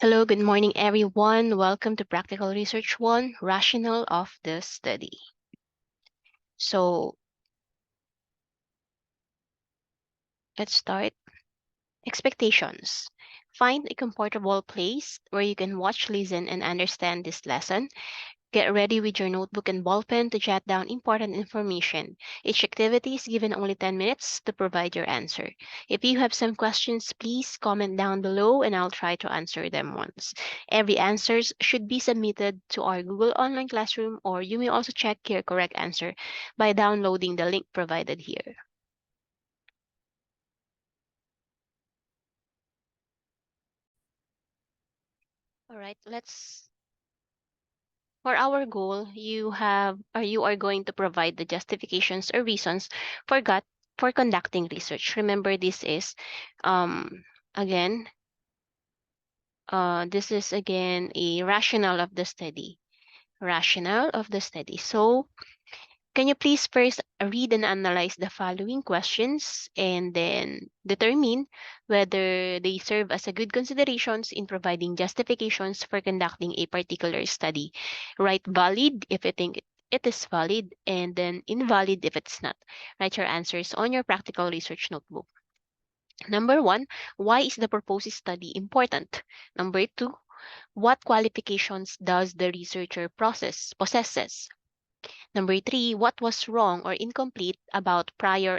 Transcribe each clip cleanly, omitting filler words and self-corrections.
Hello, good morning, everyone. Welcome to Practical Research 1, Rationale of the Study. So, let's start. Expectations. Find a comfortable place where you can watch, listen, and understand this lesson. Get ready with your notebook and ballpen to jot down important information. Each activity is given only 10 minutes to provide your answer. If you have some questions, please comment down below and I'll try to answer them once. Every answers should be submitted to our Google Online Classroom, or you may also check your correct answer by downloading the link provided here. All right, for our goal, you are going to provide the justifications or reasons for for conducting research. Remember, um again this is again a rationale of the study. Rationale of the study. So can you please first read and analyze the following questions and then determine whether they serve as a good considerations in providing justifications for conducting a particular study? Write valid if you think it is valid, and then invalid if it's not. Write your answers on your practical research notebook. Number one, why is the proposed study important? Number two, what qualifications does the researcher possesses? Number three, what was wrong or incomplete about prior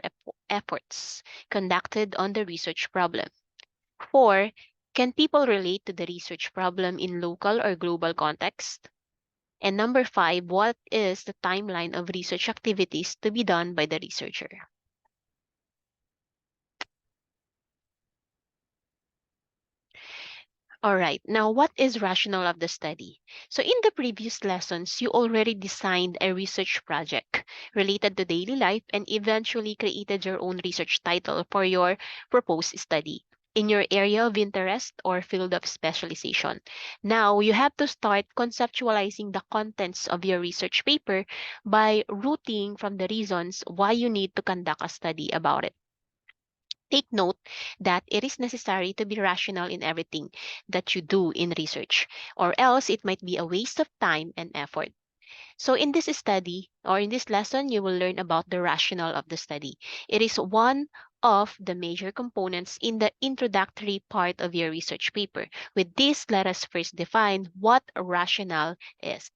efforts conducted on the research problem? Four, can people relate to the research problem in local or global context? And number five, what is the timeline of research activities to be done by the researcher? All right, now what is rationale of the study? So in the previous lessons, you already designed a research project related to daily life and eventually created your own research title for your proposed study in your area of interest or field of specialization. Now you have to start conceptualizing the contents of your research paper by rooting from the reasons why you need to conduct a study about it. Take note that it is necessary to be rational in everything that you do in research, or else it might be a waste of time and effort. So in this study or in this lesson, you will learn about the rationale of the study. It is one of the major components in the introductory part of your research paper. With this, let us first define what a rationale is.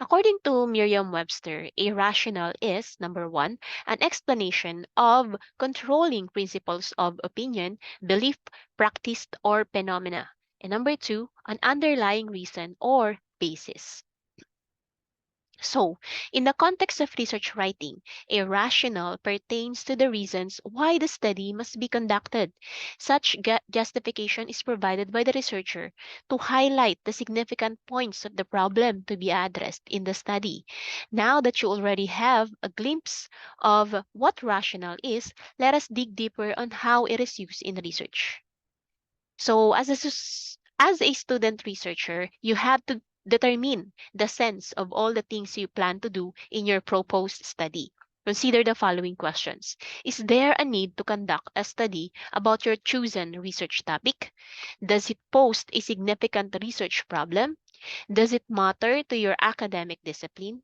According to Merriam-Webster, a rationale is, number one, an explanation of controlling principles of opinion, belief, practice, or phenomena. And number two, an underlying reason or basis. So, in the context of research writing, a rationale pertains to the reasons why the study must be conducted. Such justification is provided by the researcher to highlight the significant points of the problem to be addressed in the study. Now that you already have a glimpse of what rationale is, let us dig deeper on how it is used in research. So as a student researcher, you have to determine the sense of all the things you plan to do in your proposed study. Consider the following questions. Is there a need to conduct a study about your chosen research topic? Does it pose a significant research problem? Does it matter to your academic discipline?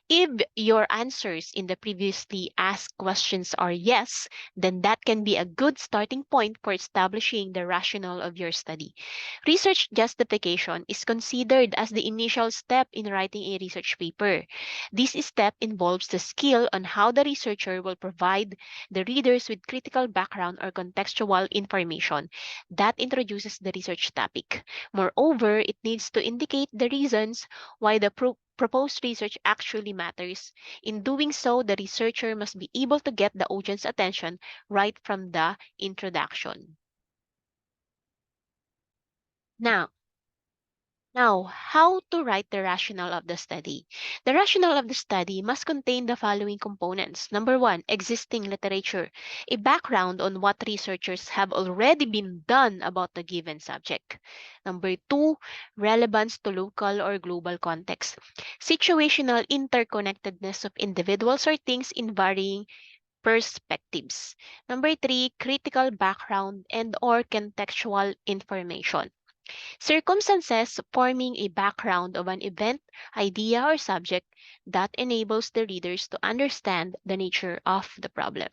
If your answers in the previously asked questions are yes, then that can be a good starting point for establishing the rationale of your study. Research justification is considered as the initial step in writing a research paper. This step involves the skill on how the researcher will provide the readers with critical background or contextual information that introduces the research topic. Moreover, it needs to indicate the reasons why the proposed research actually matters. In doing so, the researcher must be able to get the audience's attention right from the introduction. Now, how to write the rationale of the study? The rationale of the study must contain the following components. Number one, existing literature, a background on what researchers have already been done about the given subject. Number two, relevance to local or global context, situational interconnectedness of individuals or things in varying perspectives. Number three, critical background and or contextual information. Circumstances forming a background of an event, idea, or subject that enables the readers to understand the nature of the problem.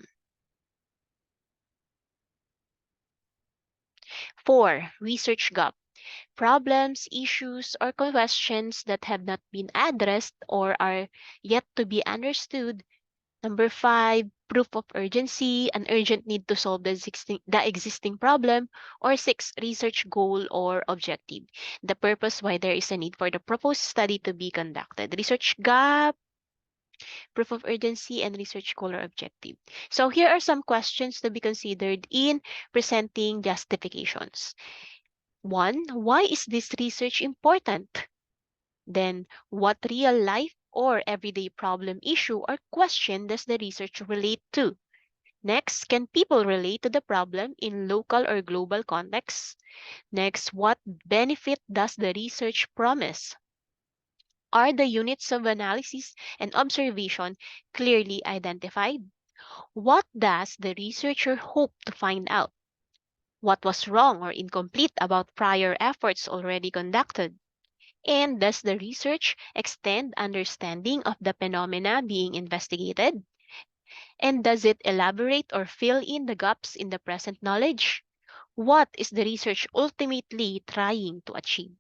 4. Research gap. Problems, issues, or questions that have not been addressed or are yet to be understood. Number 5, proof of urgency, an urgent need to solve the existing problem. Or 6, research goal or objective, the purpose why there is a need for the proposed study to be conducted. Research gap, proof of urgency, and research goal or objective. So here are some questions to be considered in presenting justifications. 1, why is this research important? Then, what real life or everyday problem, issue, or question does the research relate to? Next, can people relate to the problem in local or global contexts? Next, what benefit does the research promise? Are the units of analysis and observation clearly identified? What does the researcher hope to find out? What was wrong or incomplete about prior efforts already conducted? And does the research extend understanding of the phenomena being investigated? And does it elaborate or fill in the gaps in the present knowledge? What is the research ultimately trying to achieve?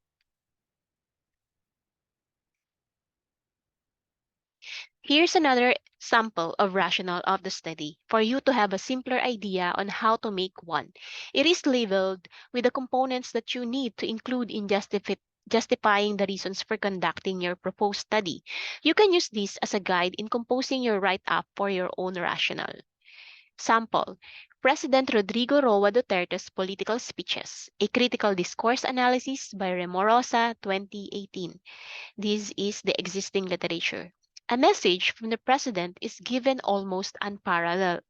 Here's another sample of rationale of the study for you to have a simpler idea on how to make one. It is labeled with the components that you need to include in justifying the reasons for conducting your proposed study. You can use this as a guide in composing your write-up for your own rationale. Sample: President Rodrigo Roa Duterte's political speeches, a critical discourse analysis by Remorosa, 2018. This is the existing literature. A message from the president is given almost unparalleled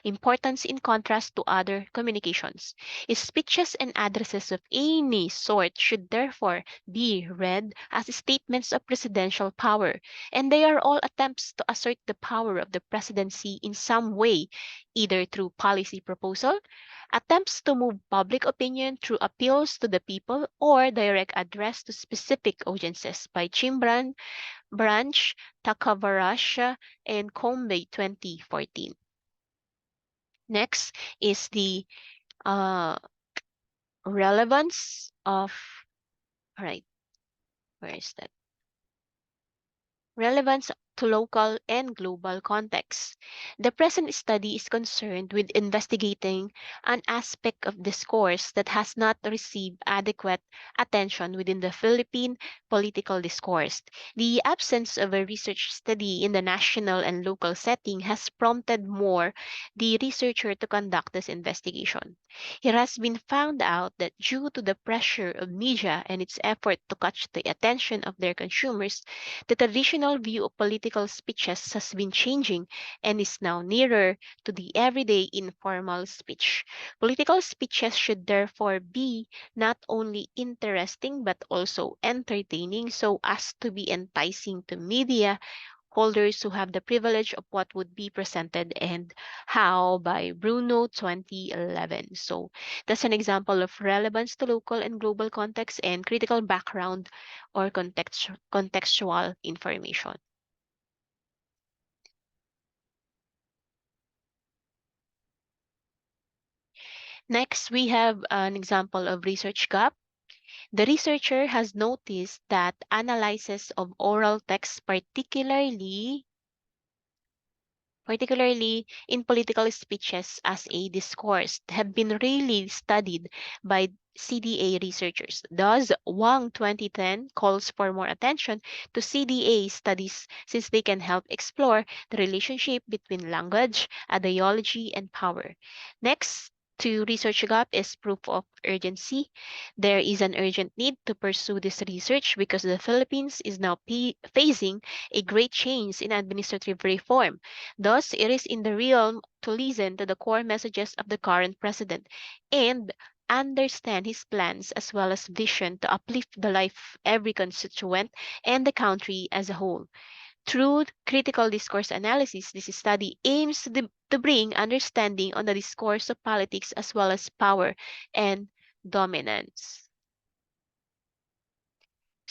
importance in contrast to other communications. Speeches and addresses of any sort should therefore be read as statements of presidential power, and they are all attempts to assert the power of the presidency in some way, either through policy proposal, attempts to move public opinion through appeals to the people, or direct address to specific audiences by Chimbran, Branch, Takavarasha, and Combe 2014. Next is the uh, relevance of, all right, where is that? Relevance to local and global contexts. The present study is concerned with investigating an aspect of discourse that has not received adequate attention within the Philippine political discourse. The absence of a research study in the national and local setting has prompted the researcher to conduct this investigation. It has been found out that due to the pressure of media and its effort to catch the attention of their consumers, the traditional view of political speeches has been changing and is now nearer to the everyday informal speech. Political speeches should therefore be not only interesting but also entertaining so as to be enticing to media holders who have the privilege of what would be presented and how by Bruno 2011. So that's an example of relevance to local and global context and critical background or contextual information. Next, we have an example of research gap. The researcher has noticed that analysis of oral text, particularly in political speeches as a discourse, have been really studied by CDA researchers. Thus, Wang 2010 calls for more attention to CDA studies since they can help explore the relationship between language, ideology, and power. Next, to research gap is proof of urgency. There is an urgent need to pursue this research because the Philippines is now facing a great change in administrative reform. Thus, it is in the realm to listen to the core messages of the current president and understand his plans as well as vision to uplift the life of every constituent and the country as a whole. Through critical discourse analysis, this study aims to bring understanding on the discourse of politics as well as power and dominance.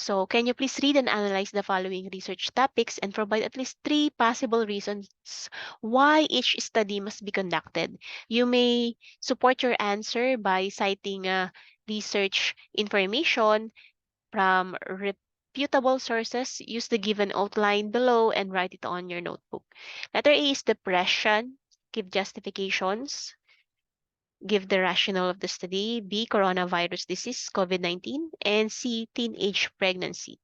So can you please read and analyze the following research topics and provide at least 3 possible reasons why each study must be conducted? You may support your answer by citing research information from reputable sources. Use the given outline below and write it on your notebook. Letter A is depression. Give justifications. Give the rationale of the study. B, coronavirus disease, COVID-19. And C, teenage pregnancy.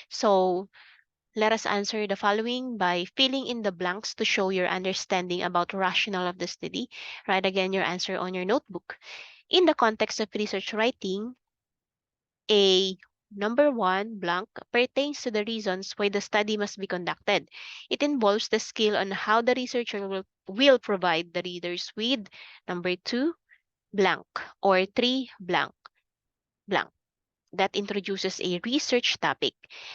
So let us answer the following by filling in the blanks to show your understanding about rationale of the study. Write again your answer on your notebook. In the context of research writing, A number 1 blank pertains to the reasons why the study must be conducted. It involves the skill on how the researcher will provide the readers with number 2 blank or 3 blank blank that introduces a research topic.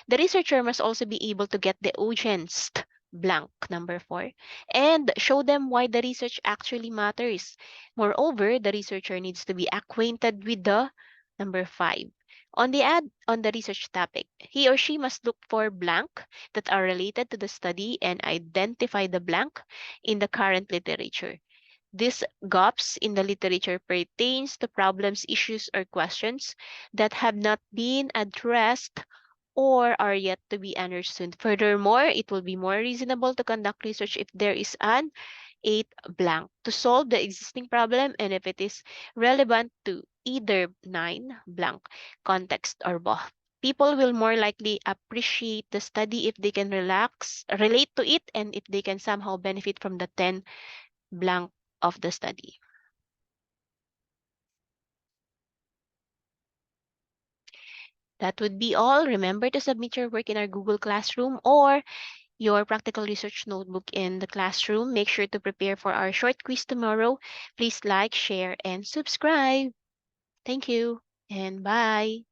The researcher must also be able to get the audience blank number 4 and show them why the research actually matters. Moreover, the researcher needs to be acquainted with the number 5. On the research topic, he or she must look for blank that are related to the study and identify the blank in the current literature. These gaps in the literature pertains to problems, issues, or questions that have not been addressed or are yet to be understood. Furthermore, it will be more reasonable to conduct research if there is an 8 blank to solve the existing problem and if it is relevant to either 9 blank context or both. People will more likely appreciate the study if they can relate to it, and if they can somehow benefit from the 10 blank of the study. That would be all. Remember to submit your work in our Google Classroom or your practical research notebook in the classroom. Make sure to prepare for our short quiz tomorrow. Please like, share, and subscribe. Thank you, and bye.